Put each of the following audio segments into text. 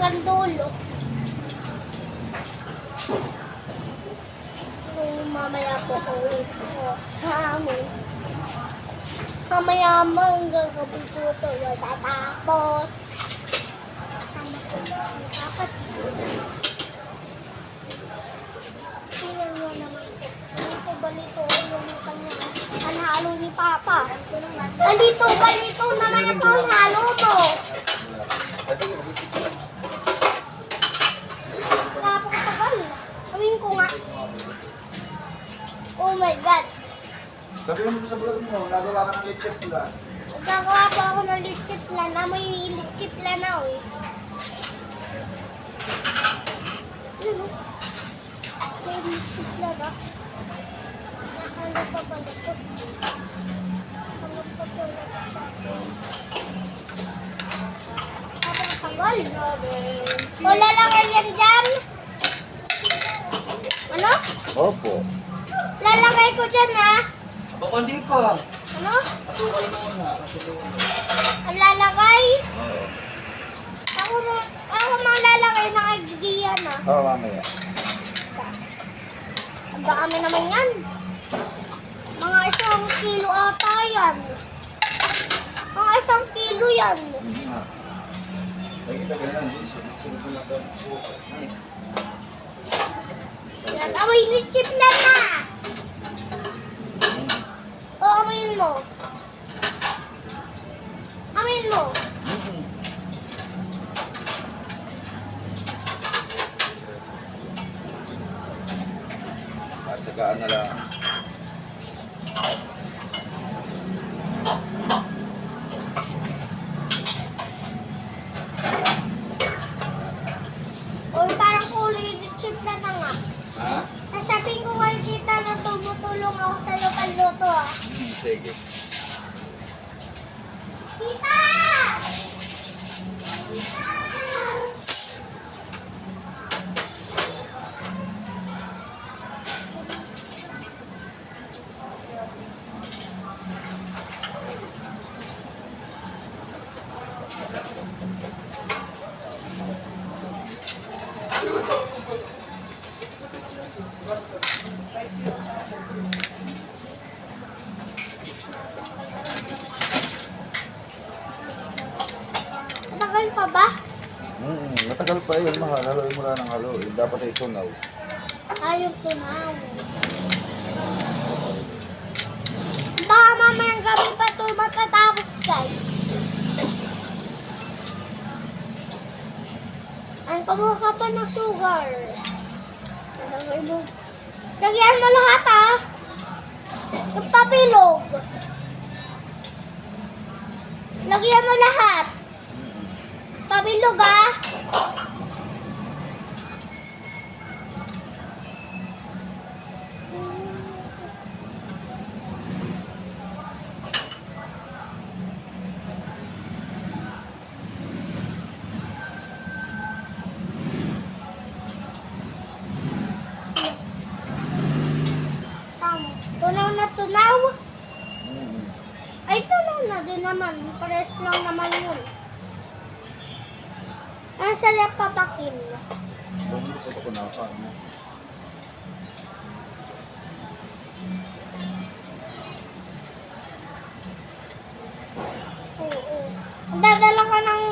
hanggang dulo. So, mamaya po uwi po sa amin. Mamaya hanggang gabi po ito matatapos. Tama po dapat. Tingnan mo naman po. Balito yung kanya. Ang halo ni Papa. Balito naman ito ang halo mo. Napakatagal. Gawin ko nga. Oh my God. Sabihin mo sa vlog mo, nagawa ka ng leche plan. Nagagawa pa ako ng leche plan. May leche plan na eh. May leche plan ah. Ano pa pala ito? Ano pa pala ito? Napakatagal. O lalagay yan dyan? Ano? Opo. Lalagay ko dyan ah. Baka hindi pa. Ano? Asukal muna. Ang lalagay? Ako mang lalagay ng idea na. Oo, mamaya. Ang dami naman yan. Mga 1 kilo ata yan. Mga 1 kilo yan. Hindi nga. Ay, kita ganyan. Sunod mo lang doon. Yan, amoy litsip na na. O, amoyin mo. Amoyin mo. At saka na lang. O, parang kulay litsip na na nga. Ha? Nasabihin ko kay kita na tumutulong ako sa'yo panluto ah. Sige. Tita! Matagal pa ba? Matagal pa yun, mahal. Haluin mo lang ng haluin. Dapat ay tunaw. Ayaw ko na. Baka mamayang gabi pa ito matatapos guys. Ang kumuha pa ng sugar. Lagyan mo lahat ah. Yung papilog. Lagyan mo lahat. Pabilog ah. Tunaw na tunaw. Ay, tunaw na din naman. Pares lang naman yun. Ang sarap papakin. Bumulot ito ko na ako. Oo. Dadala ka ng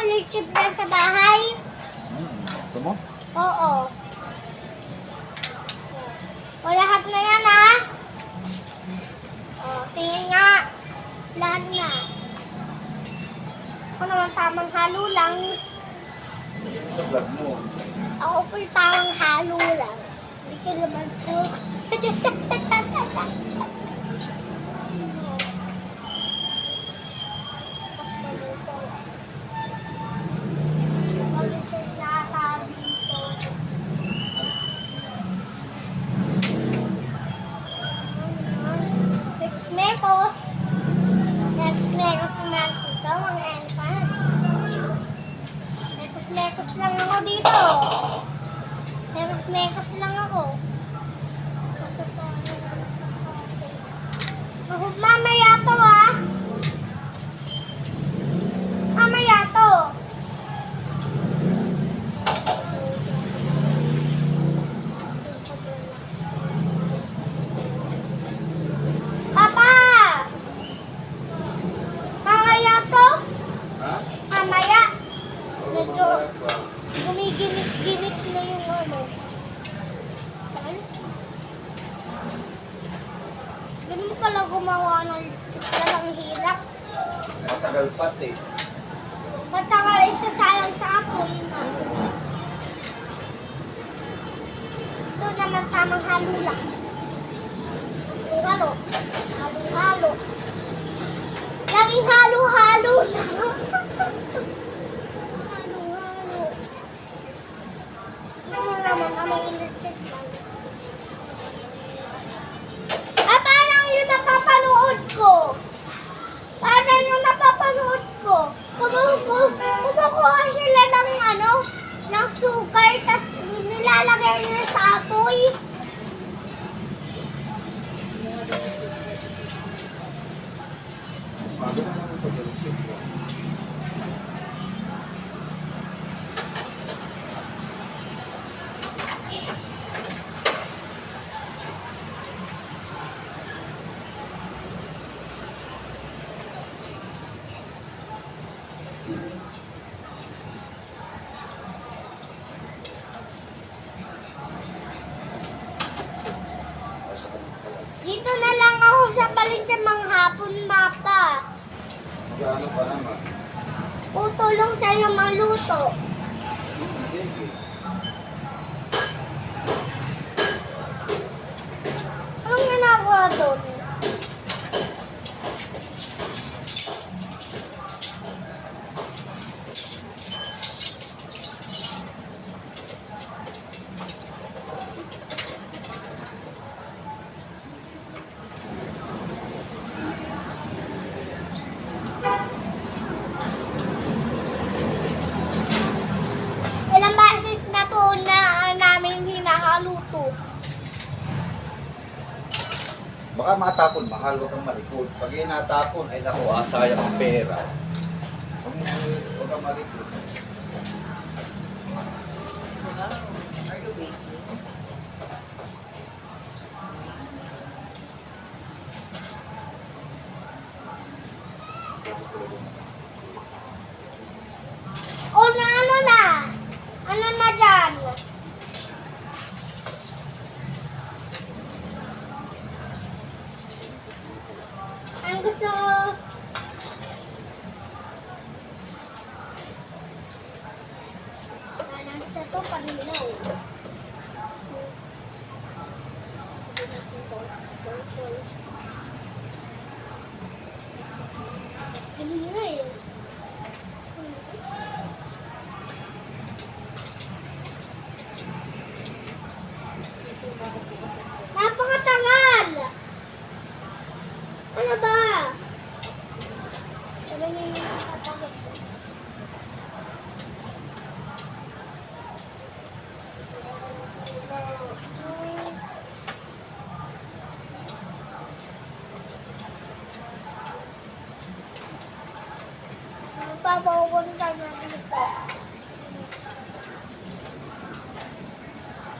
lechip na sa bahay? Gusto mo? Oo. O, lahat na yan ah. O, tingin nga. Lahat na. Ako naman tamang halo lang. Sa vlog mo. Ako po'y tamang halo lang. Hindi ka naman po. Mekos. Mekos naman sa mga ensan. Mekos lang ako dito. Mekos lang ako. Mamaya to ah. Mamaya to. Medyo gumiginit-ginit na yung ano. Ano? Ganun mo pala gumawa ng talagang hirap. Matagal pati. Matagal isa sayang sa apoy. Ito naman tamang halo lang. Halo. Halo-halo. Laging halo-halo na. Halo-halo. Ano naman kami in-check lang. Ah, parang yung napapanood ko. Parang yung napapanood ko. Kumukuha sila ng ano, ng sugar, tas nilalagay nila sa apoy. Dito na lang ako sa Palinca manghapon, Papa. Magkano pa naman? Tutulong sa'yo maluto. Sige. Anong ginagawa doon? Ilang beses na po na namin hinahaluto. Baka matapon, mahal, huwag kang malikod. Pag inatapon, ay naku, sayang ang pera. Huwag kang malikod. O na ano na? Ano na dyan? Ang gusto sa to panilaw. Kanina eh. Napakatangal! Ano ba? Sabi niya yung nakapagod ko. Papapunta na dito.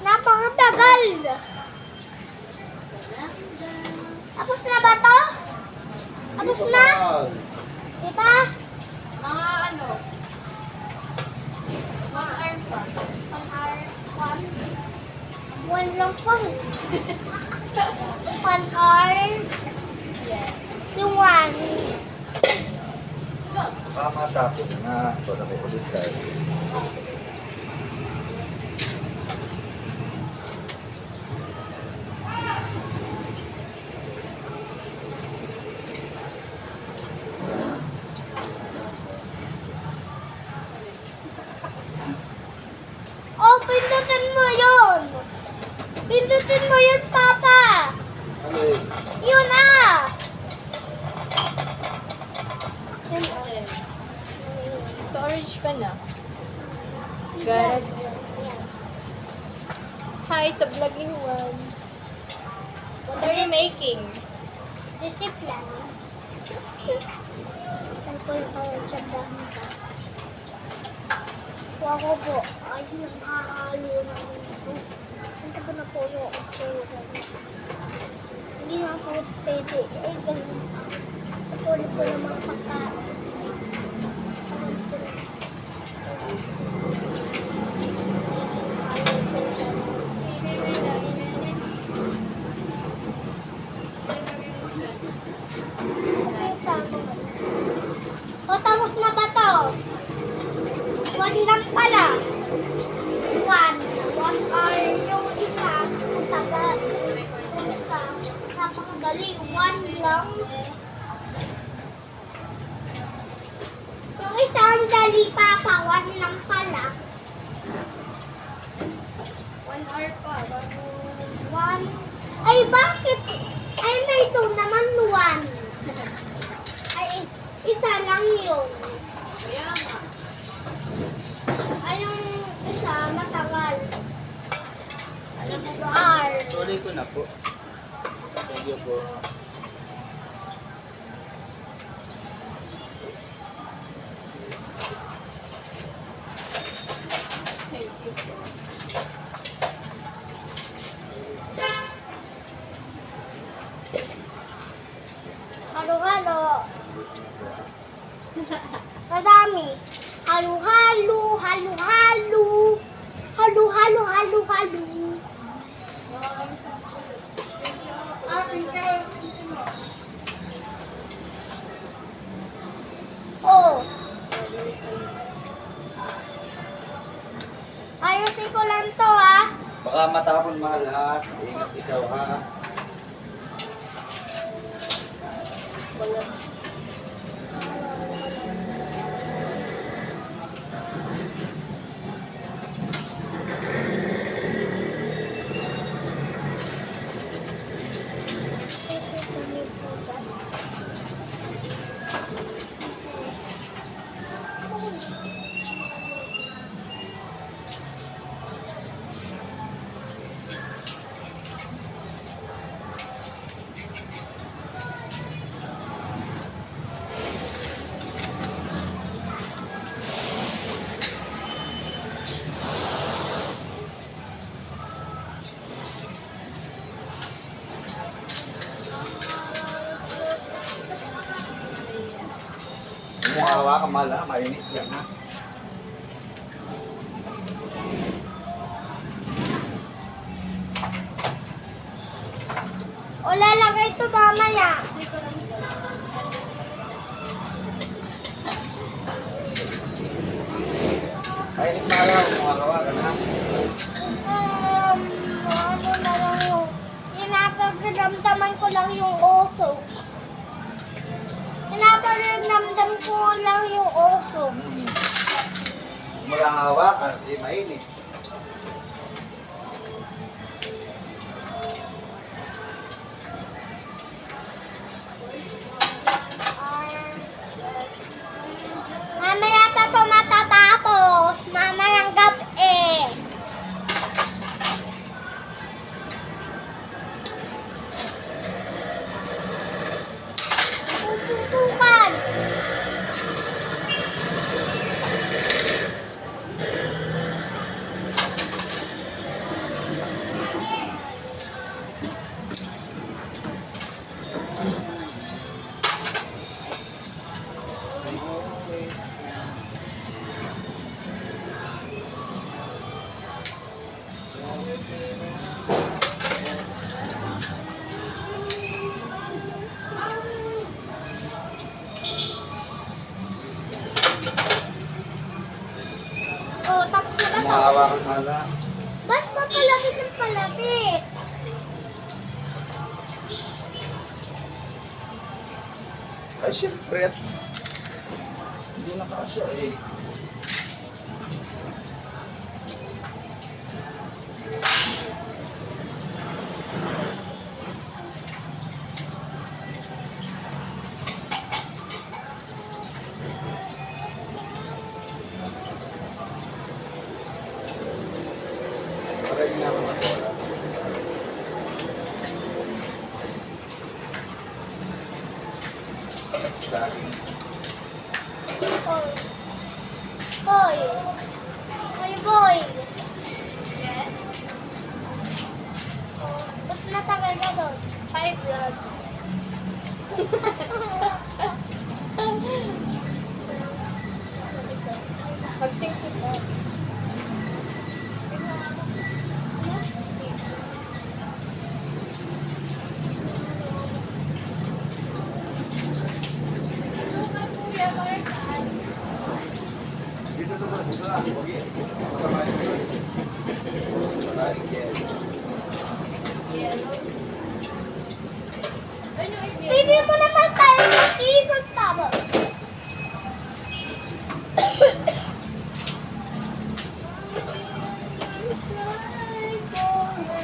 Napakatagal! Tapos na ba to? Tapos na? Diba? Mga ano? 1 hour pa. 1 hour. 1 lang po. 1 hour. Yes. Yung 1. Baka matapon na. Ito na may ulit tayo. Oh, pindutin mo yun. Pindutin mo yun, Papa. Ano yun? Yun ah. Yun. Storage ka na. Got it. Hi, sa vlog ni Juan. What are you making? Receipt lang. Ang ko yung tsadahan ka. Kuha ko po. Ay, nakakalo na ako. Ang tabi na po yung hindi na ako pwede. Eh, ganun. Patuloy ko naman pagkain. One lang pala. One. One hour yung isa. Ang tagal. Yung isa. Napakagaling. One lang. Yung isa ang dali papa. One lang pala. 1 hour pa. One. Ay, bakit? Ay, may two naman one. Ay, isa lang yun. Kaya nga. Ay, yung isa matagal. 6 hours. Tuloy ko na po. Thank you po. Halo-halo. Madami. Halo-halo, halo-halo. Halo-halo, halo-halo. Oh. Ayusin ko lang to, ah. Baka matapon mahal ha. Ingat ikaw ha. Kung hawa ka mahal ha. Mainit yan ha. O lalagay ito mamaya. Mainit mahal ha. Kung hawa ka na. Ano na lang yung pinapagramdaman ko lang yung oso. Pinapagramdam ko lang yung oso. Kung walang hawakan, di mainit. Mamaya pa ito matatapos. Mamayang gabi. Tututukan. Oh, tapos na ba Kung to? hawakan mahal ha. Ba't pa palapit ng palapit? Ay, siyempre. Hindi na kasya eh. Magaling na ako matola. Sa akin. Hoy. Hoy. Hoy, boy. Yes. Oh, ba't natagal ka doon? High blood. Pag-sing ko. Dito, dito, dito. Pili mo naman tayo mag-ikot tama.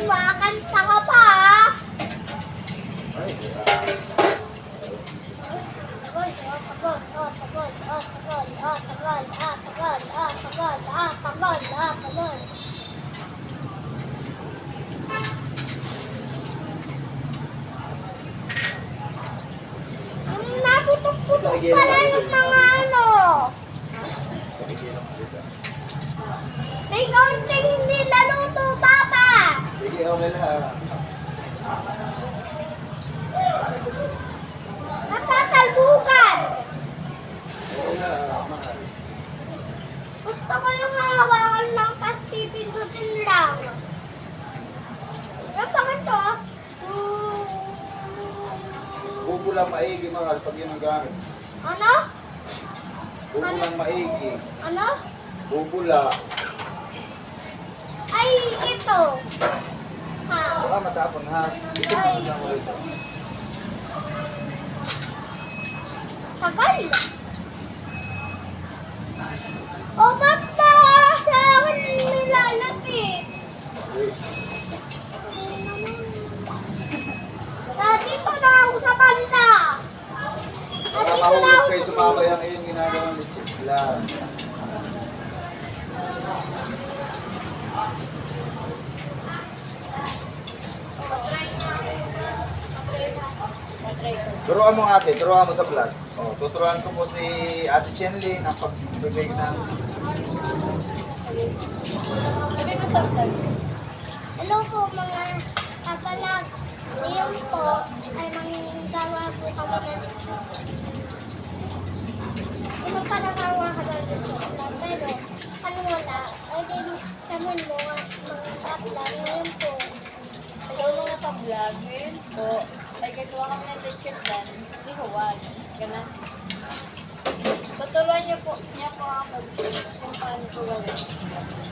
Makakanta ka pa ah. Yung naputok-putok pala yung mga ano. May kaunting hindi naluto, Papa. Sige, okay lang. Natatalbukan. Okay lang, mahal. Gusto ko yung hawakan lang, tas pipindutin lang. Yung panganto, Bubo lang maigi, mahal, pag yun ang gamit. ano? Bubo lang maigi. Ano? Bubula. Ay, ito. Ha? Baka matapon ha. Ito Ay. lang ulit. Tagal. O, ba't ba sa akin nilalapit? Dito na ako sa banda. Baka Dito na mahulog ako kayo sa sumabay ang iyong ginagawang lechit lang. Turuan mo ate, turuan mo sa vlog. Oh, tuturuan ko po si Ate Chenlyn ang pagbibig ng Sabi ko sa vlog. Hello po mga kapalag. Ngayon po ay manggawa po kami ng ibang panagawa ka ng chocolate. Pero ano wala, ay din kami mo mga kapalag. Ngayon po, Hello mga ka-vlog. Ngayon po, ay gagawa kami ng lechon plan. Hindi huwag. Ganun. Tuturuan niyo po ako kung paano po gawin.